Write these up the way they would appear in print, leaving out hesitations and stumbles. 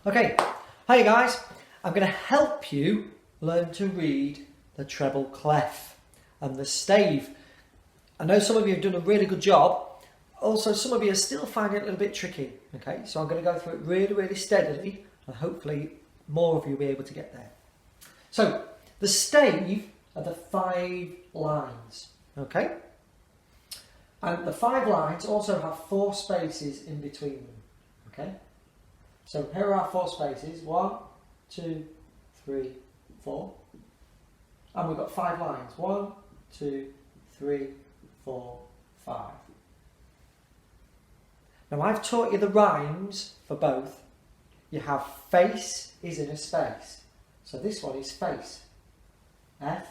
Okay, hi guys, I'm going to help you learn to read the treble clef and the stave. I know some of you have done a really good job, also some of you are still finding it a little bit tricky, okay, so I'm going to go through it really steadily and hopefully more of you will be able to get there. So, the stave are the 5 lines, okay, and the 5 lines also have 4 spaces in between them, okay. So here are our 4 spaces, 1, 2, 3, 4. And we've got 5 lines, 1, 2, 3, 4, 5. Now I've taught you the rhymes for both. You have face is in a space. So this one is face. F,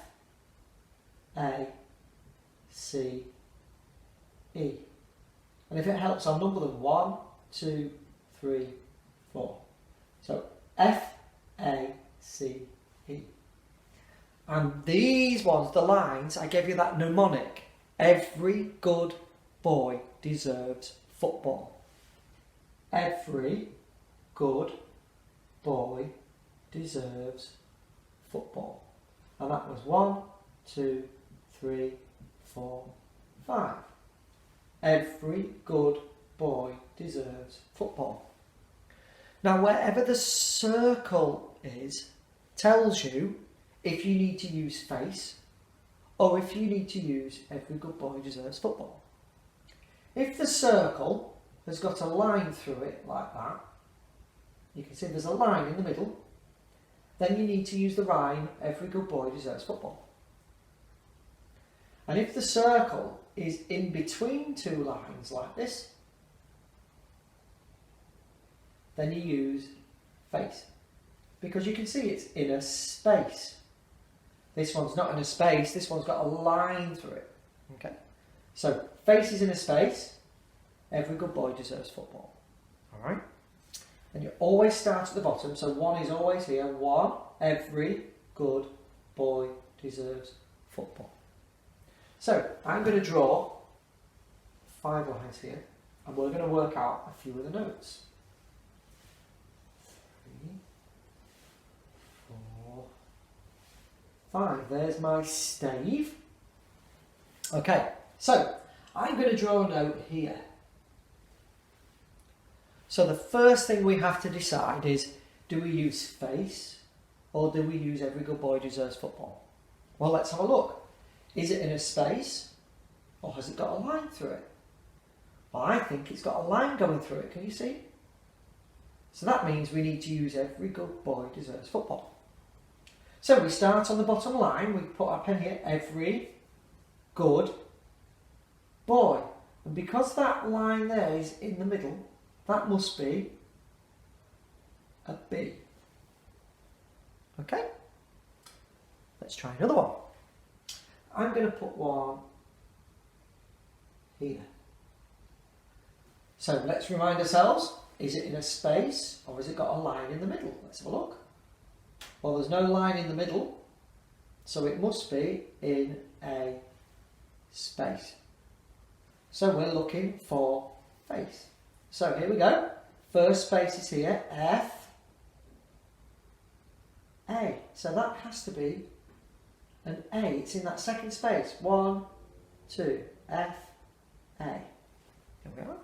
A, C, E. And if it helps, I'll number them 1, 2, 3, 4. So F, A, C, E. And these ones, the lines, I gave you that mnemonic. Every good boy deserves football. Every good boy deserves football. And that was 1, 2, 3, 4, 5. Every good boy deserves football. Now, wherever the circle is, tells you if you need to use face or if you need to use every good boy deserves football. If the circle has got a line through it like that, you can see there's a line in the middle, then you need to use the rhyme every good boy deserves football. And if the circle is in between 2 lines like this, then you use face, because you can see it's in a space. This one's not in a space, this one's got a line through it. Okay, so face is in a space, every good boy deserves football. Alright, and you always start at the bottom, so 1 is always here. 1, every good boy deserves football. So I'm going to draw 5 lines here, and we're going to work out a few of the notes. 5. There's my stave. Okay, so I'm going to draw a note here. So the first thing we have to decide is, do we use face or do we use every good boy deserves football? Well, let's have a look. Is it in a space or has it got a line through it? Well, I think it's got a line going through it. Can you see? So that means we need to use every good boy deserves football. So we start on the bottom line, we put our pen here, every good boy. And because that line there is in the middle, that must be a B. Okay? Let's try another one. I'm going to put one here. So let's remind ourselves, is it in a space or has it got a line in the middle? Let's have a look. Well, there's no line in the middle, so it must be in a space. So we're looking for face. So here we go. First space is here, F, A. So that has to be an A. It's in that second space. 1, 2, F, A. Here we are.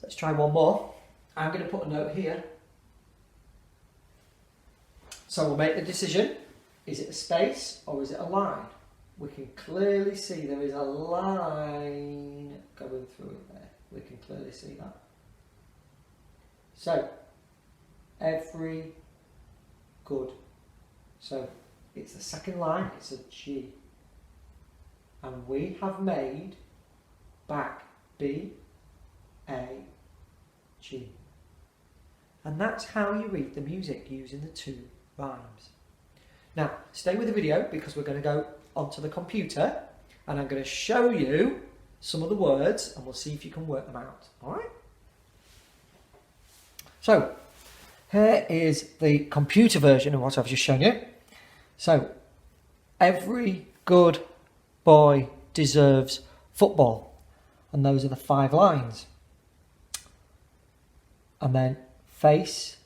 Let's try one more. I'm going to put a note here. So we'll make the decision, is it a space or is it a line? We can clearly see there is a line going through it there. We can clearly see that. So, every good. So, it's the second line, it's a G. And we have made back B, A, G. And that's how you read the music using the 2 rhymes. Now, stay with the video because we're going to go onto the computer and I'm going to show you some of the words and we'll see if you can work them out. Alright? So, here is the computer version of what I've just shown you. So, every good boy deserves football. And those are the 5 lines. And then face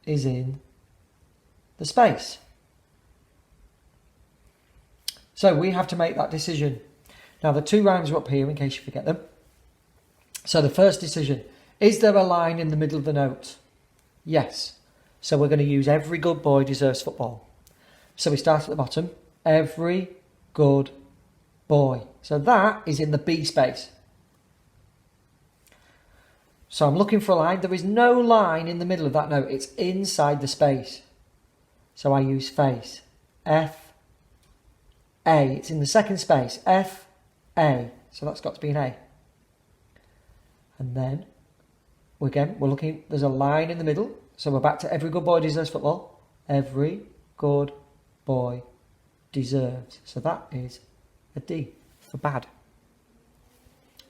is in the space. So we have to make that decision. Now the two rhymes are up here in case you forget them. So the first decision, is there a line in the middle of the note? Yes. So we're going to use every good boy deserves football. So we start at the bottom. Every good boy. So that is in the B space. So I'm looking for a line. There is no line in the middle of that note. It's inside the space. So I use face. F, A. It's in the second space. F, A. So that's got to be an A. And then, we're looking, there's a line in the middle. So we're back to every good boy deserves football. Every good boy deserves. So that is a D for bad.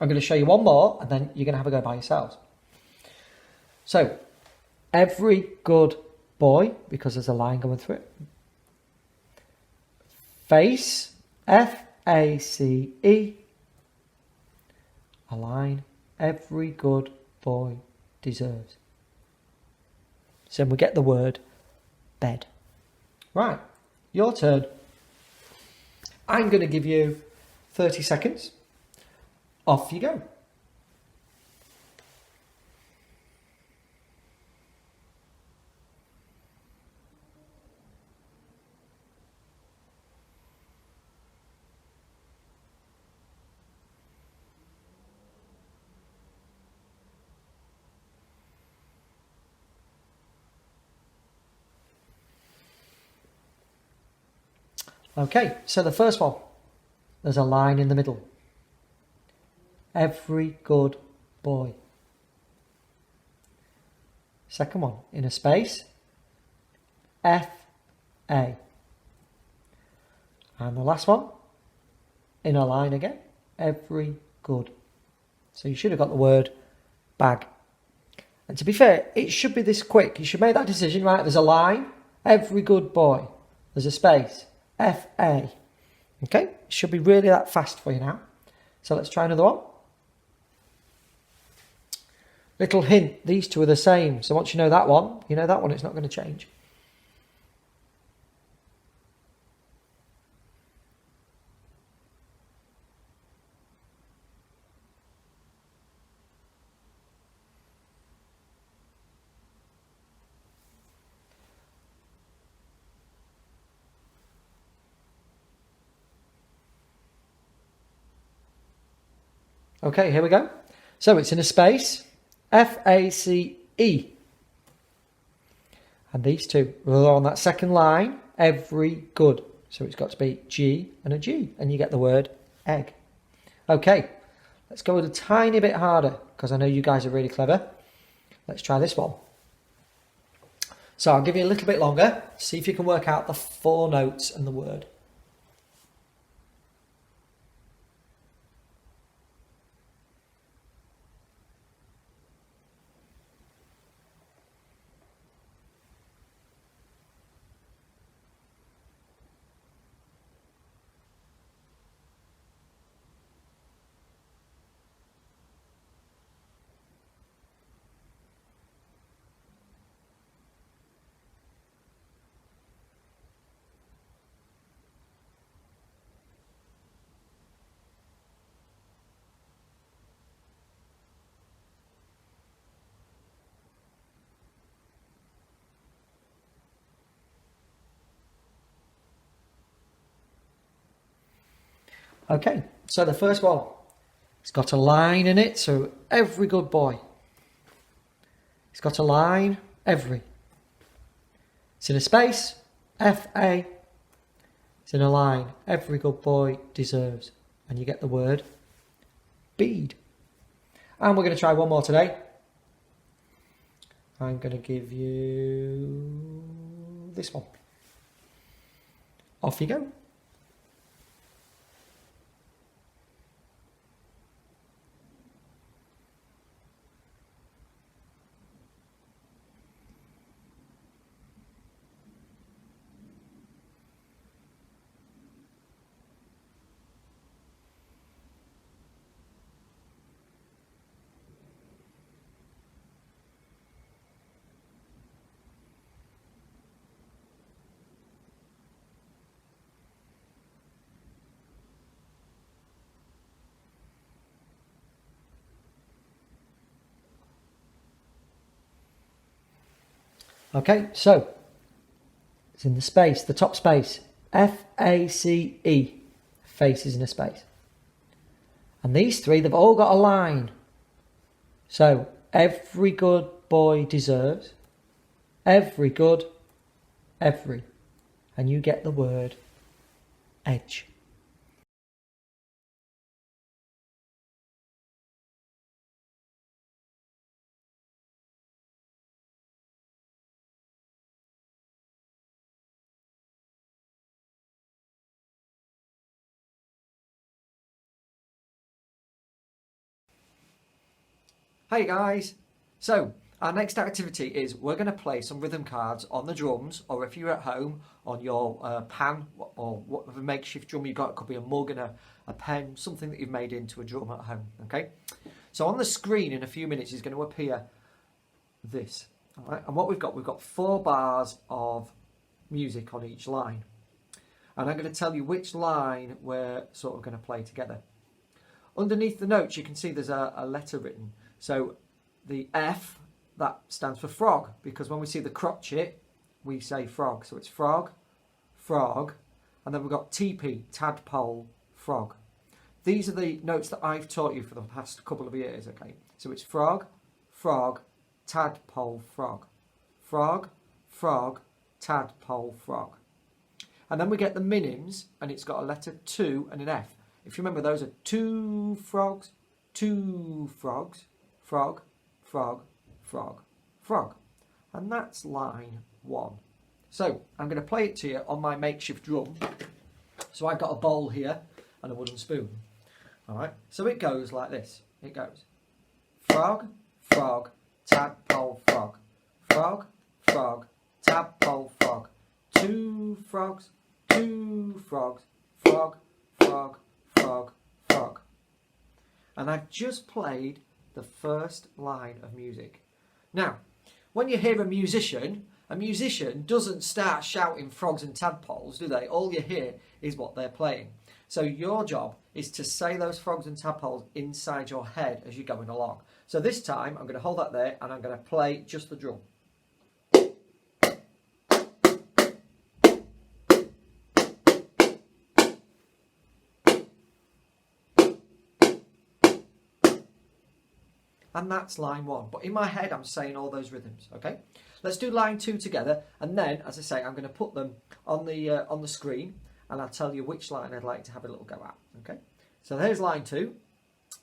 I'm going to show you one more and then you're going to have a go by yourselves. So, every good boy, because there's a line going through it. Face, F-A-C-E. A line. Every good boy deserves. So we get the word bed. Right, your turn. I'm going to give you 30 seconds. Off you go. Okay, so the first one, there's a line in the middle. Every good boy. Second one, in a space. F-A. And the last one, in a line again. Every good. So you should have got the word bag. And to be fair, it should be this quick. You should make that decision, right? There's a line. Every good boy. There's a space. F-A. Okay, it should be really that fast for you now. So let's try another one. Little hint, these two are the same. So once you know that one, it's not going to change. Okay, here we go. So it's in a space. F-A-C-E. And these two are on that second line. Every good. So it's got to be G and a G. And you get the word egg. Okay, let's go a tiny bit harder because I know you guys are really clever. Let's try this one. So I'll give you a little bit longer. See if you can work out the 4 notes and the word. Okay, so the first one, it's got a line in it, so every good boy. It's got a line, every. It's in a space, F-A. It's in a line, every good boy deserves. And you get the word bead. And we're going to try one more today. I'm going to give you this one. Off you go. Okay, so it's in the space, the top space. F-A-C-E. Face is in a space. And these three, they've all got a line. So, every good boy deserves. Every good, every. And you get the word edge. Hey guys! So, our next activity is we're going to play some rhythm cards on the drums, or if you're at home, on your pan, or whatever makeshift drum you've got. It could be a mug and a pen, something that you've made into a drum at home, okay? So on the screen in a few minutes is going to appear this, all right? And what we've got 4 bars of music on each line. And I'm going to tell you which line we're sort of going to play together. Underneath the notes you can see there's a letter written. So the F, that stands for frog, because when we see the crotchet, we say frog. So it's frog, frog, and then we've got TP, tadpole, frog. These are the notes that I've taught you for the past couple of years, okay? So it's frog, frog, tadpole, frog. Frog, frog, tadpole, frog. And then we get the minims, and it's got a letter 2 and an F. If you remember, those are 2 frogs, 2 frogs, frog, frog, frog, frog. And that's line 1. So I'm going to play it to you on my makeshift drum. So I've got a bowl here and a wooden spoon. All right, so it goes like this. It goes frog, frog, tadpole, frog. Frog, frog, tadpole, frog. 2 frogs, 2 frogs, frog, frog, frog, frog. And I've just played the first line of music. Now, when you hear a musician doesn't start shouting frogs and tadpoles, do they? All you hear is what they're playing. So your job is to say those frogs and tadpoles inside your head as you're going along. So this time, I'm going to hold that there and I'm going to play just the drum. And that's line 1. But in my head, I'm saying all those rhythms, okay? Let's do line 2 together. And then, as I say, I'm going to put them on the screen. And I'll tell you which line I'd like to have a little go at, okay? So there's line 2.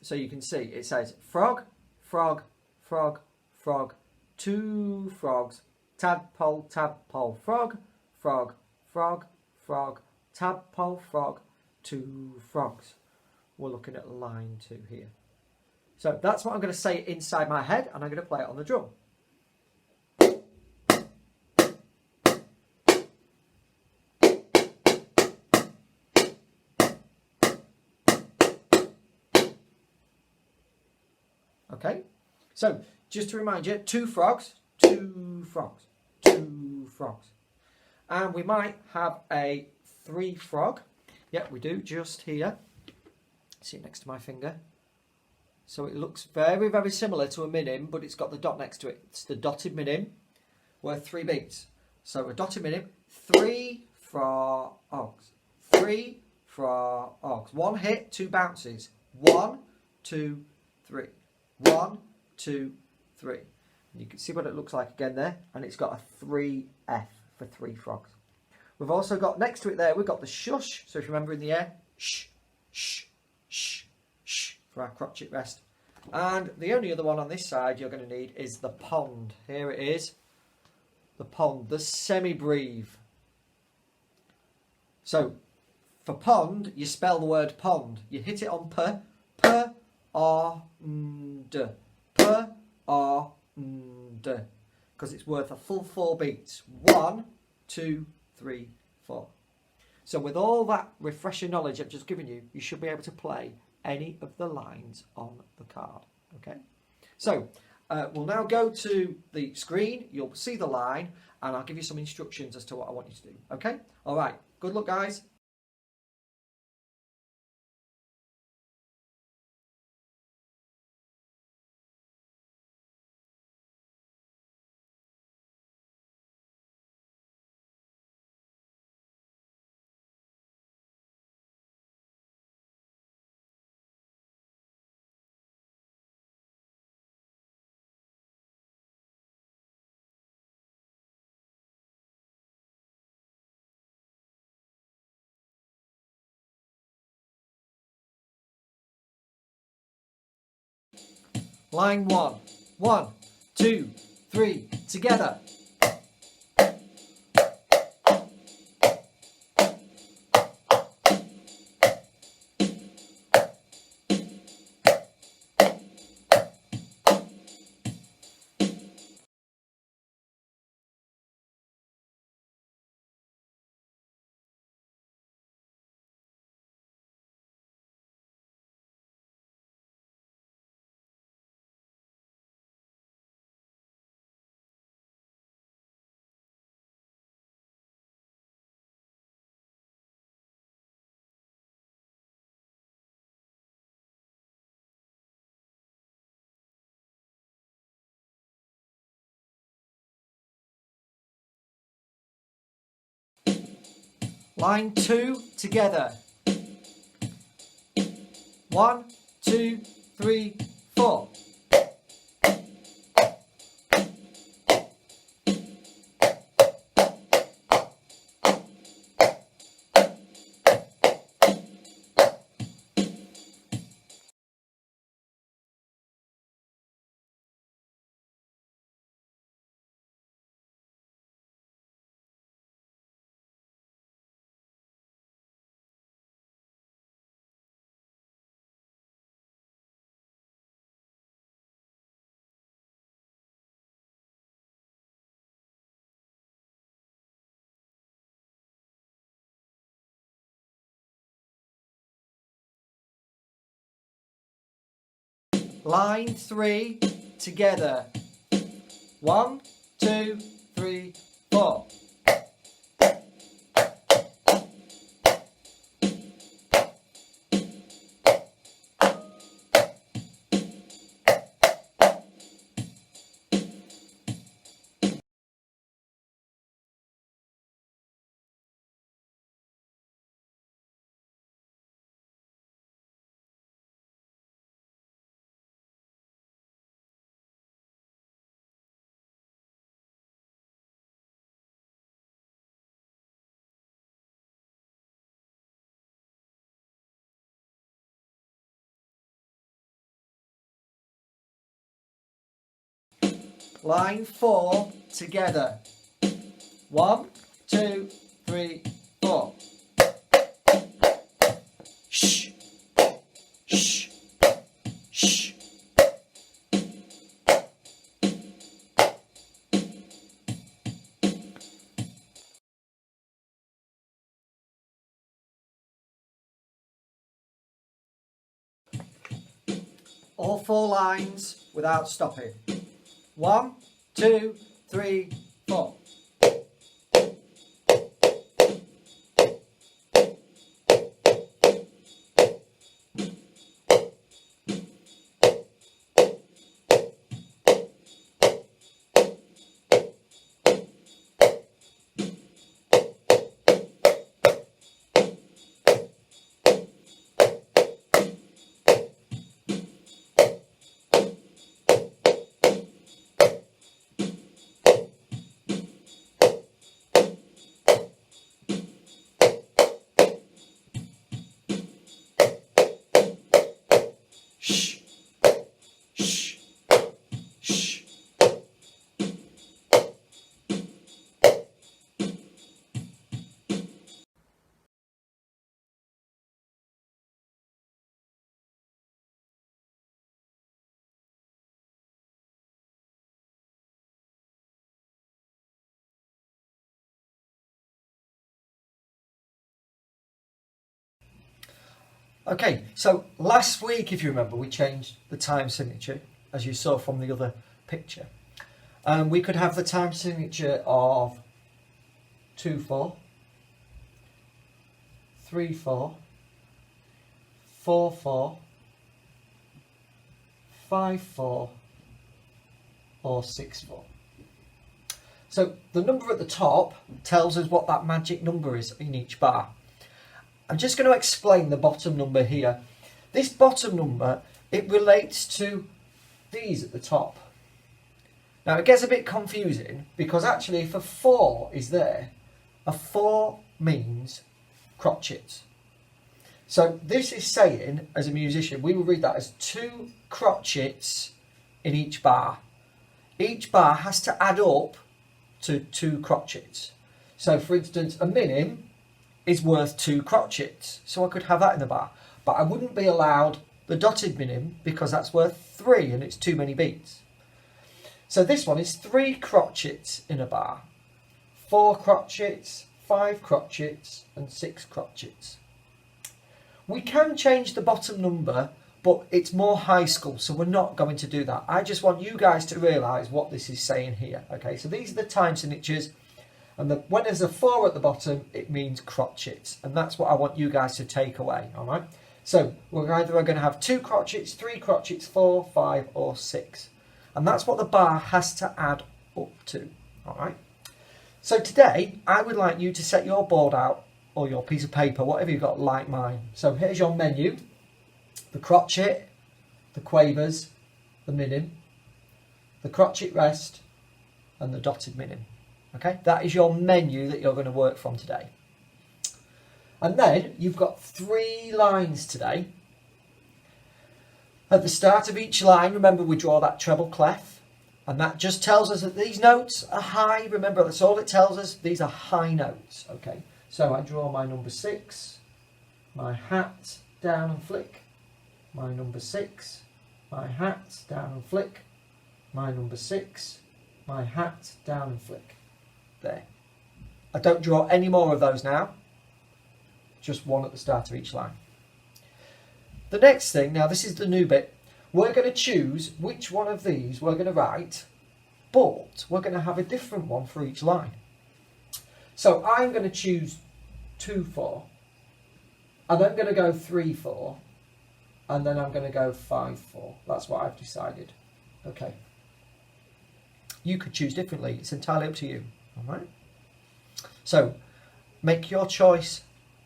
So you can see it says frog, frog, frog, frog, 2 frogs, tadpole, tadpole, frog, frog, frog, frog, tadpole, frog, 2 frogs. We're looking at line 2 here. So that's what I'm going to say inside my head, and I'm going to play it on the drum. Okay, so just to remind you, 2 frogs, 2 frogs, 2 frogs. And we might have a 3 frog. Yep, we do, just here. See it next to my finger. So it looks very, very similar to a minim, but it's got the dot next to it. It's the dotted minim worth 3 beats. So a dotted minim, 3 frogs, 3 frogs. 1 hit, 2 bounces. 1, 2, 3. 1, 2, 3. You can see what it looks like again there, and it's got a 3F for 3 frogs. We've also got next to it there, we've got the shush. So if you remember in the air, shh, shh, shh, shh, for our crotchet rest. And the only other one on this side you're going to need is the pond. Here it is, the pond, the semi-breathe. So for pond, you spell the word pond. You hit it on p, r, d, p, r, d, because it's worth a full 4 beats. 1, 2, 3, 4. So with all that refresher knowledge I've just given you, you should be able to play any of the lines on the card. Okay, so we'll now go to the screen. You'll see the line, and I'll give you some instructions as to what I want you to do. Okay, all right, good luck guys. Line 1. 1, 2, 3, together. Line 2, together. 1, 2, 3, 4. Line 3, together. 1, 2, 3, 4. Line 4, together. 1, 2, 3, 4. Shh. Shh. Shh. All 4 lines without stopping. 1, 2, 3, 4. Shh. Shh. Shh. Okay, so last week, if you remember, we changed the time signature, as you saw from the other picture. We could have the time signature of 2-4, 3-4, 4-4, 5-4, or 6-4. So the number at the top tells us what that magic number is in each bar. I'm just going to explain the bottom number here. This bottom number, it relates to these at the top. Now it gets a bit confusing because actually if a 4 is there, a 4 means crotchets. So this is saying, as a musician, we will read that as 2 crotchets in each bar. Each bar has to add up to 2 crotchets. So for instance, a minim is worth 2 crotchets. So I could have that in the bar. But I wouldn't be allowed the dotted minim because that's worth 3 and it's too many beats. So this one is 3 crotchets in a bar. 4 crotchets, 5 crotchets and 6 crotchets. We can change the bottom number, but it's more high school, so we're not going to do that. I just want you guys to realise what this is saying here. Okay, so these are the time signatures, and when there's a 4 at the bottom, it means crotchets, and that's what I want you guys to take away, all right? So we're either going to have 2 crotchets, 3 crotchets, 4, 5 or 6. And that's what the bar has to add up to, all right? So today, I would like you to set your board out, or your piece of paper, whatever you've got like mine. So here's your menu: the crotchet, the quavers, the minim, the crotchet rest, and the dotted minim. Okay, that is your menu that you're going to work from today. And then you've got 3 lines today. At the start of each line, remember we draw that treble clef, and that just tells us that these notes are high. Remember, that's all it tells us. These are high notes. Okay, so I draw my number 6, my hat, down and flick, my number 6, my hat, down and flick, my number 6, my hat, down and flick. There. I don't draw any more of those now. Just 1 at the start of each line. The next thing, now this is the new bit, we're going to choose which one of these we're going to write, but we're going to have a different one for each line. So I'm going to choose 2-4, and then I'm going to go 3-4, and then I'm going to go 5-4. That's what I've decided. Okay. You could choose differently. It's entirely up to you. All right. So make your choice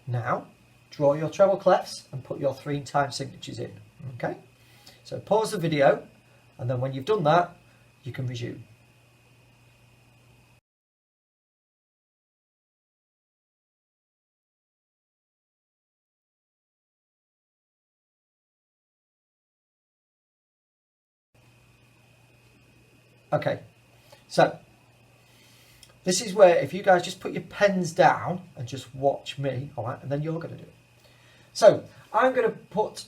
now. Draw your treble clefs and put your 3 time signatures in. Okay. So pause the video, and then when you've done that, you can resume. Okay, so this is where if you guys just put your pens down and just watch me, all right, and then you're going to do it. So I'm going to put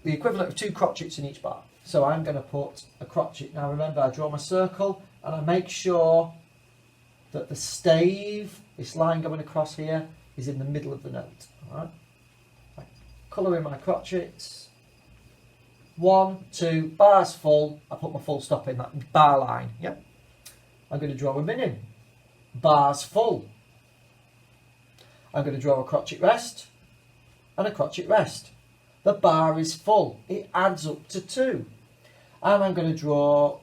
the equivalent of 2 crotchets in each bar. So I'm going to put a crotchet. Now remember, I draw my circle and I make sure that the stave, this line going across here, is in the middle of the note. All right, I colour in my crotchets. 1, 2, bars full. I put my full stop in that bar line. Yeah. I'm going to draw a minim. Bars full. I'm going to draw a crotchet rest and a crotchet rest. The bar is full. It adds up to 2. And I'm going to draw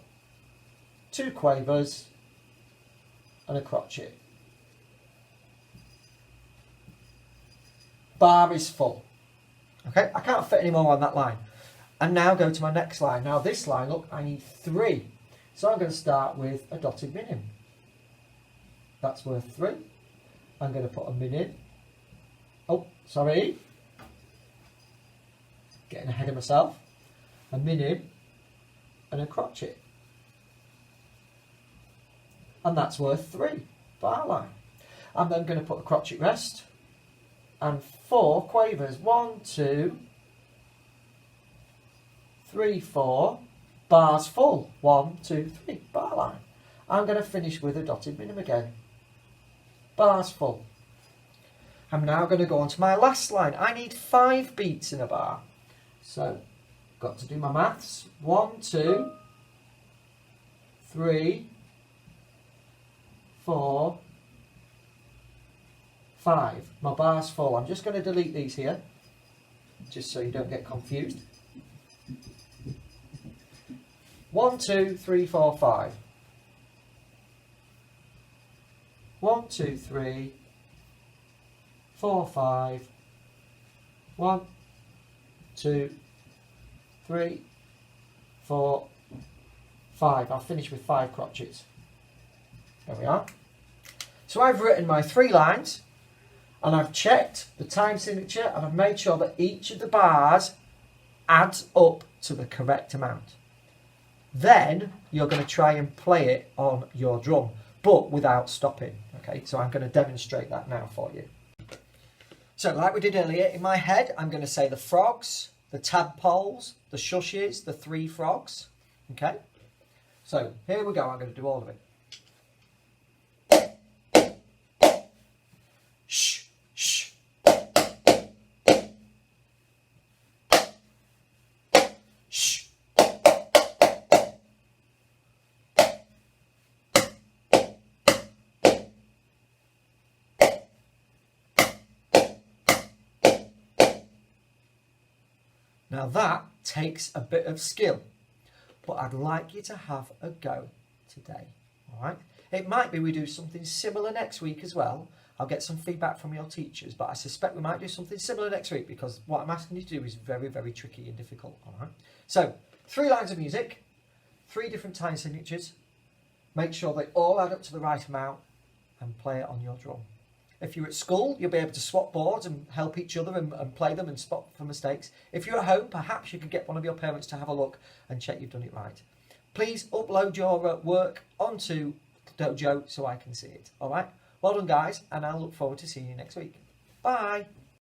2 quavers and a crotchet. Bar is full. Okay, I can't fit any more on that line. And now go to my next line. Now this line, look, I need 3. So I'm going to start with a dotted minim. That's worth 3. I'm going to put a minim. Oh, sorry. Getting ahead of myself. A minim and a crotchet. And that's worth 3. Bar line. I'm then going to put a crotchet rest and 4 quavers. 1, 2, 3, 4, bars full. 1, 2, 3, bar line. I'm going to finish with a dotted minim again. Bars full. I'm now going to go on to my last line. I need 5 beats in a bar. So, got to do my maths. 1, 2, 3, 4, 5. My bar's full. I'm just going to delete these here, just so you don't get confused. 1, 2, 3, 4, 5. 1, 2, 3, 4, 5. 1, 2, 3, 4, 5. I'll finish with 5 crotchets. There we are. So I've written my 3 lines, and I've checked the time signature, and I've made sure that each of the bars adds up to the correct amount. Then you're going to try and play it on your drum, but without stopping. Okay, so I'm going to demonstrate that now for you. So like we did earlier, in my head, I'm going to say the frogs, the tadpoles, the shushes, the 3 frogs. Okay, so here we go. I'm going to do all of it. Shh, shh. Shh. Now that takes a bit of skill, but I'd like you to have a go today, all right? It might be we do something similar next week as well. I'll get some feedback from your teachers, but I suspect we might do something similar next week because what I'm asking you to do is very, very tricky and difficult, all right? So 3 lines of music, 3 different time signatures. Make sure they all add up to the right amount and play it on your drum. If you're at school, you'll be able to swap boards and help each other and play them and spot for mistakes. If you're at home, perhaps you could get one of your parents to have a look and check you've done it right. Please upload your work onto Dojo so I can see it. All right? Well done, guys, and I'll look forward to seeing you next week. Bye.